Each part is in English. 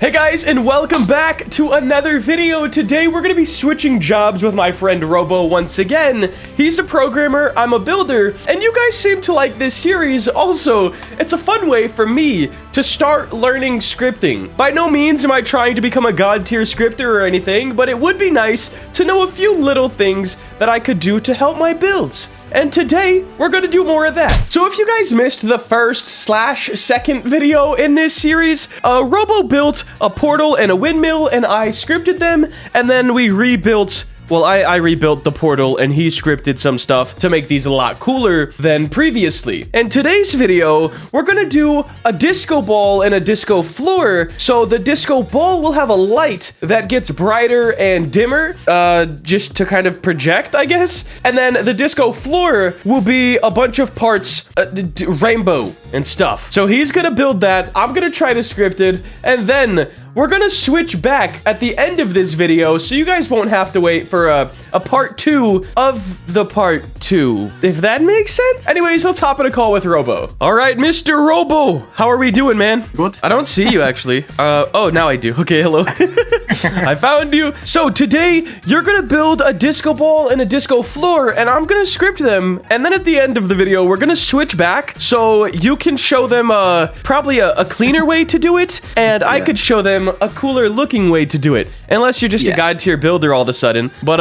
Hey guys, and welcome back to another video. Today we're going to be switching jobs with my friend Robo once again. He's a programmer, I'm a builder, and you guys seem to like this series. Also, it's a fun way for me to start learning scripting. By no means am I trying to become a god tier scripter or anything, but it would be nice to know a few little things that I could do to help my builds. And today, we're gonna do more of that. So if you guys missed the first/second video in this series, Robo built a portal and a windmill, and I scripted them, and then we rebuilt. Well, I rebuilt the portal and he scripted some stuff to make these a lot cooler than previously. In today's video, we're gonna do a disco ball and a disco floor. So the disco ball will have a light that gets brighter and dimmer, just to kind of project, I guess. And then the disco floor will be a bunch of parts, rainbow and stuff. So he's gonna build that, I'm gonna try to script it, and then we're gonna switch back at the end of this video so you guys won't have to wait for a part 2 of the part 2, if that makes sense. Anyways, let's hop in a call with Robo. All right, Mr. Robo, how are we doing, man? Good. I don't see you actually. Oh, now I do. Okay, hello. I found you. So today you're gonna build a disco ball and a disco floor, and I'm gonna script them, and then at the end of the video we're gonna switch back so you can show them probably a cleaner way to do it, and I could show them a cooler looking way to do it, unless you're just a god tier builder all of a sudden. But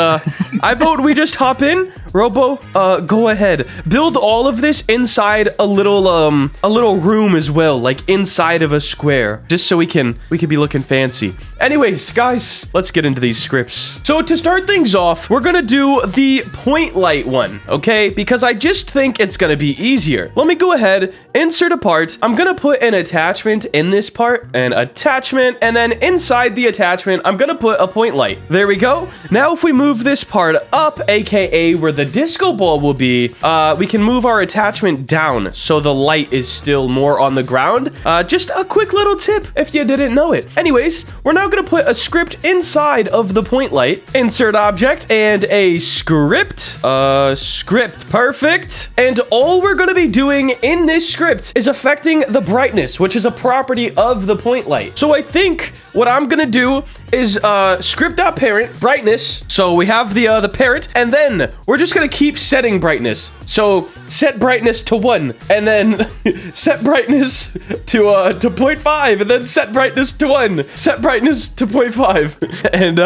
I vote we just hop in. Robo, go ahead, build all of this inside a little room as well, like inside of a square, just so we can be looking fancy. Anyways, guys, let's get into these scripts. So to start things off, we're gonna do the point light one, okay? Because I just think it's gonna be easier. Let me go ahead, insert a part. I'm gonna put an attachment in this part, an attachment, and then inside the attachment, I'm gonna put a point light. There we go. Now if we move this part up, aka where the disco ball will be, we can move our attachment down so the light is still more on the ground. Just a quick little tip if you didn't know it. Anyways, we're now gonna put a script inside of the point light. Insert object and a script. Script, perfect. And all we're gonna be doing in this script is affecting the brightness, which is a property of the point light. So I think what I'm gonna do is script.parent brightness. So we have the parent, and then we're just gonna keep setting brightness. So set brightness to 1, and then set brightness to 0.5, and then set brightness to 1, set brightness to 0.5, and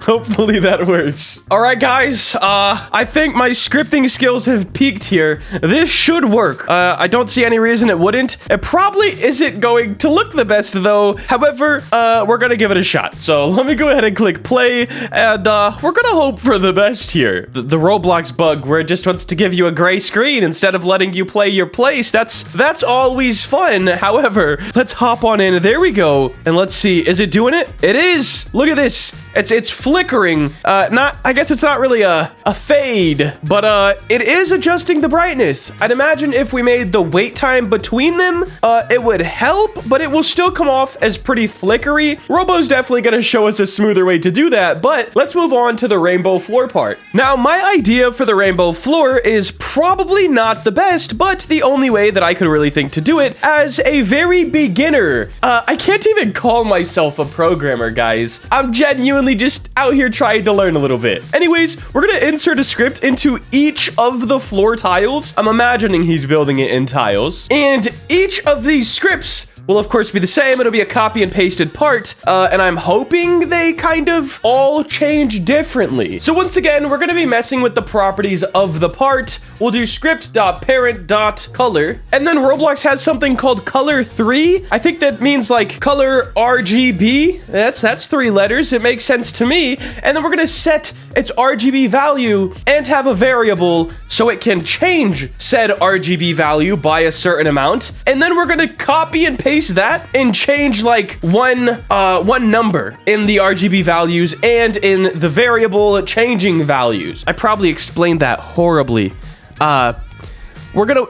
hopefully that works. All right, guys, I think my scripting skills have peaked here. This should work. I don't see any reason it wouldn't. It probably isn't going to look the best though. However, we're gonna give it a shot. So let me go ahead and click play, and we're gonna hope for the best here. The Roblox bug where it just wants to give you a gray screen instead of letting you play your place. That's always fun. However, let's hop on in. There we go. And let's see. Is it doing it? It is. Look at this. It's flickering. I guess it's not really a fade, but it is adjusting the brightness. I'd imagine if we made the wait time between them, it would help, but it will still come off as pretty flickery. Robo's definitely gonna show us a smoother way to do that, but let's move on to the rainbow floor part. Now, my idea for the rainbow floor is probably not the best, but the only way that I could really think to do it as a very beginner. I can't even call myself a programmer, guys. I'm genuinely just out here trying to learn a little bit. Anyways, we're gonna insert a script into each of the floor tiles. I'm imagining he's building it in tiles. And each of these scripts will of course be the same. It'll be a copy and pasted part, and I'm hoping they kind of all change differently. So once again, we're gonna be messing with the properties of the part. We'll do script.parent.color, and then Roblox has something called color 3. I think that means like color RGB. That's 3 letters. It makes sense to me. And then we're gonna set its RGB value and have a variable so it can change said RGB value by a certain amount. And then we're gonna copy and paste that and change like one number in the RGB values and in the variable changing values. I probably explained that horribly.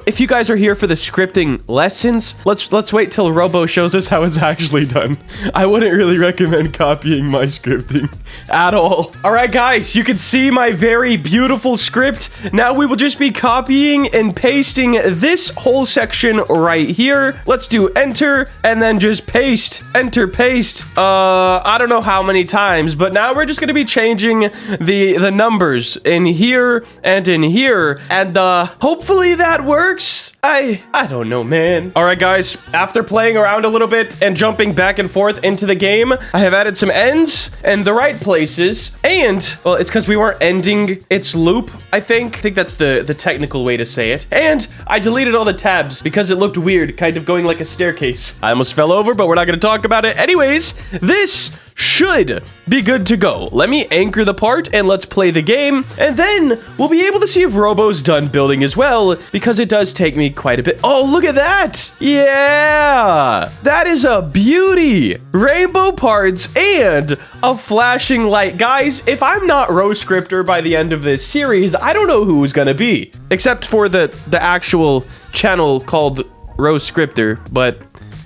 if you guys are here for the scripting lessons, let's wait till Robo shows us how it's actually done. I wouldn't really recommend copying my scripting at all. All right, guys, you can see my very beautiful script. Now we will just be copying and pasting this whole section right here. Let's do enter and then just paste, enter, paste. I don't know how many times, but now we're just gonna be changing the numbers in here and in here, and hopefully that works. I don't know, man. All right, guys, after playing around a little bit and jumping back and forth into the game, I have added some ends in the right places, and well, it's because we weren't ending its loop. I think that's the technical way to say it. And I deleted all the tabs because it looked weird, kind of going like a staircase. I almost fell over, but we're not going to talk about it. Anyways, this should be good to go. Let me anchor the part and let's play the game, and then we'll be able to see if Robo's done building as well, because it does take me quite a bit. Oh, look at that. Yeah, that is a beauty. Rainbow parts and a flashing light. Guys, if I'm not RoScriptor by the end of this series, I don't know who's gonna be, except for the actual channel called RoScriptor, but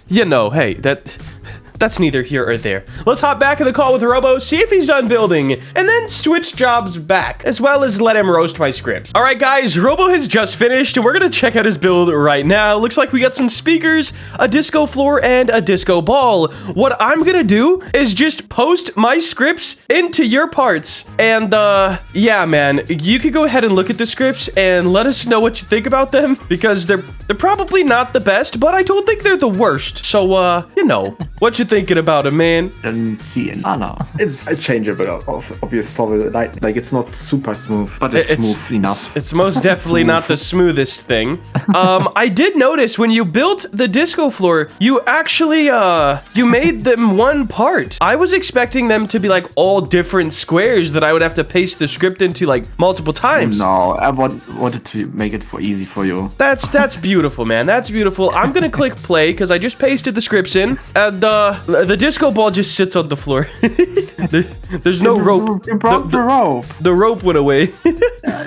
you know, hey, that's neither here or there. Let's hop back in the call with Robo, see if he's done building, and then switch jobs back, as well as let him roast my scripts. All right, guys, Robo has just finished, and we're gonna check out his build right now. Looks like we got some speakers, a disco floor, and a disco ball. What I'm gonna do is just post my scripts into your parts, and yeah, man, you could go ahead and look at the scripts and let us know what you think about them, because they're probably not the best, but I don't think they're the worst. So, you know, what you thinking about it, man? Didn't see it. I know. It's a changeable, obvious for the light. Like, it's not super smooth, but it's smooth enough. It's most definitely not the smoothest thing. I did notice when you built the disco floor, you actually, you made them one part. I was expecting them to be like all different squares that I would have to paste the script into like multiple times. No, I wanted to make it easy for you. That's beautiful, man. That's beautiful. I'm gonna click play because I just pasted the scripts in, and the disco ball just sits on the floor. There's no rope. You broke the rope. The rope went away.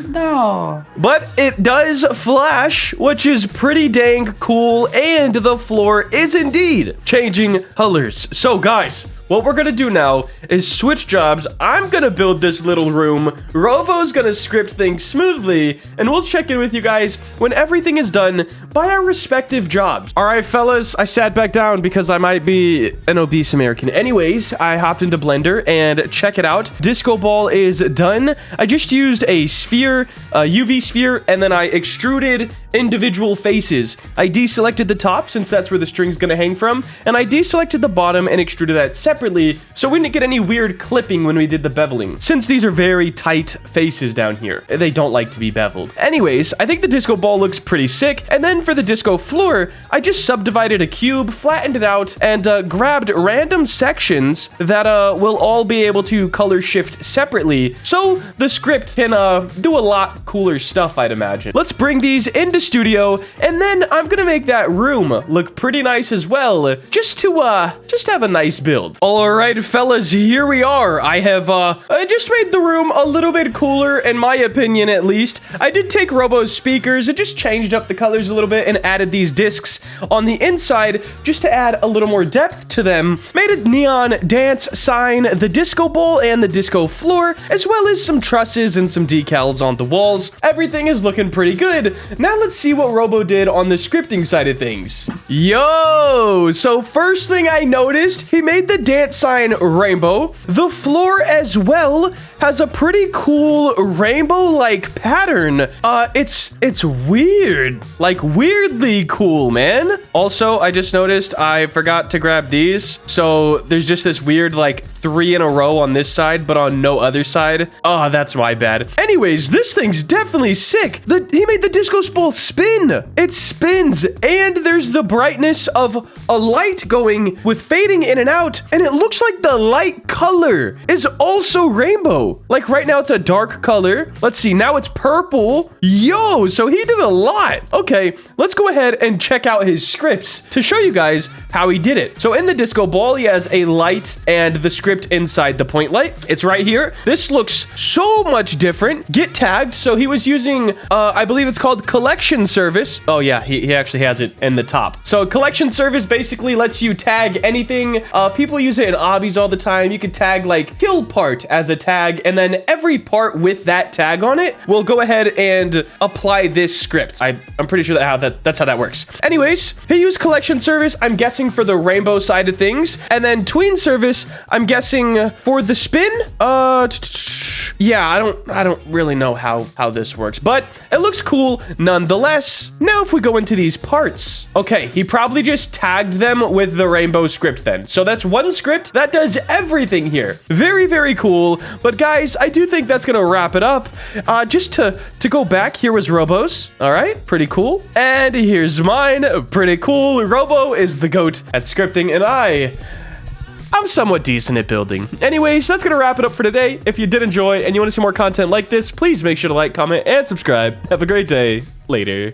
No. But it does flash, which is pretty dang cool, and the floor is indeed changing colors. So guys, what we're gonna do now is switch jobs. I'm gonna build this little room. Robo's gonna script things smoothly, and we'll check in with you guys when everything is done by our respective jobs. All right, fellas, I sat back down because I might be an obese American. Anyways, I hopped into Blender and check it out. Disco ball is done. I just used a sphere, a UV sphere, and then I extruded individual faces. I deselected the top since that's where the string's gonna hang from, and I deselected the bottom and extruded that separately so we didn't get any weird clipping when we did the beveling, since these are very tight faces down here. They don't like to be beveled. Anyways, I think the disco ball looks pretty sick, and then for the disco floor, I just subdivided a cube, flattened it out, and grabbed random sections that will all be able to color shift separately, so the script can do a lot cooler stuff, I'd imagine. Let's bring these into Studio, and then I'm gonna make that room look pretty nice as well, just to have a nice build. All right, fellas, here we are. I have I just made the room a little bit cooler, in my opinion, at least. I did take Robo's speakers and just changed up the colors a little bit and added these discs on the inside just to add a little more depth to them. Made a neon dance sign, the disco ball and the disco floor, as well as some trusses and some decals on the walls. Everything is looking pretty good. Now let's see what Robo did on the scripting side of things. Yo, so first thing I noticed, he made the dance sign rainbow. The floor as well has a pretty cool rainbow-like pattern. It's weird, like weirdly cool, man. Also, I just noticed I forgot to grab these. So there's just this weird like 3 in a row on this side, but on no other side. Oh, that's my bad. Anyways, this thing's definitely sick. He made the disco ball spin. It spins, and there's the brightness of a light going with fading in and out, and it looks like the light color is also rainbow. Like right now it's a dark color. Let's see, now it's purple. Yo, so he did a lot. Okay, let's go ahead and check out his scripts to show you guys how he did it. So in the disco ball, he has a light and the script inside the point light. It's right here. This looks so much different. Get tagged. So he was using, I believe it's called collection service. Oh yeah, he actually has it in the top. So collection service basically lets you tag anything. People use it in obbies all the time. You could tag like kill part as a tag, and then every part with that tag on it will go ahead and apply this script. I'm pretty sure that's how that works. Anyways, he used collection service, I'm guessing for the rainbow side of things, and then tween service, I'm guessing for the spin. Yeah, I don't really know how this works, but it looks cool nonetheless. Now if we go into these parts, okay, he probably just tagged them with the rainbow script then. So that's one script that does everything here. Very, very cool. But guys, I do think that's gonna wrap it up. Just to go back, here was Robo's. All right, pretty cool. And here's mine, pretty cool. Robo is the GOAT at scripting, and I'm somewhat decent at building. Anyways, that's gonna wrap it up for today. If you did enjoy and you want to see more content like this, please make sure to like, comment, and subscribe. Have a great day. Later.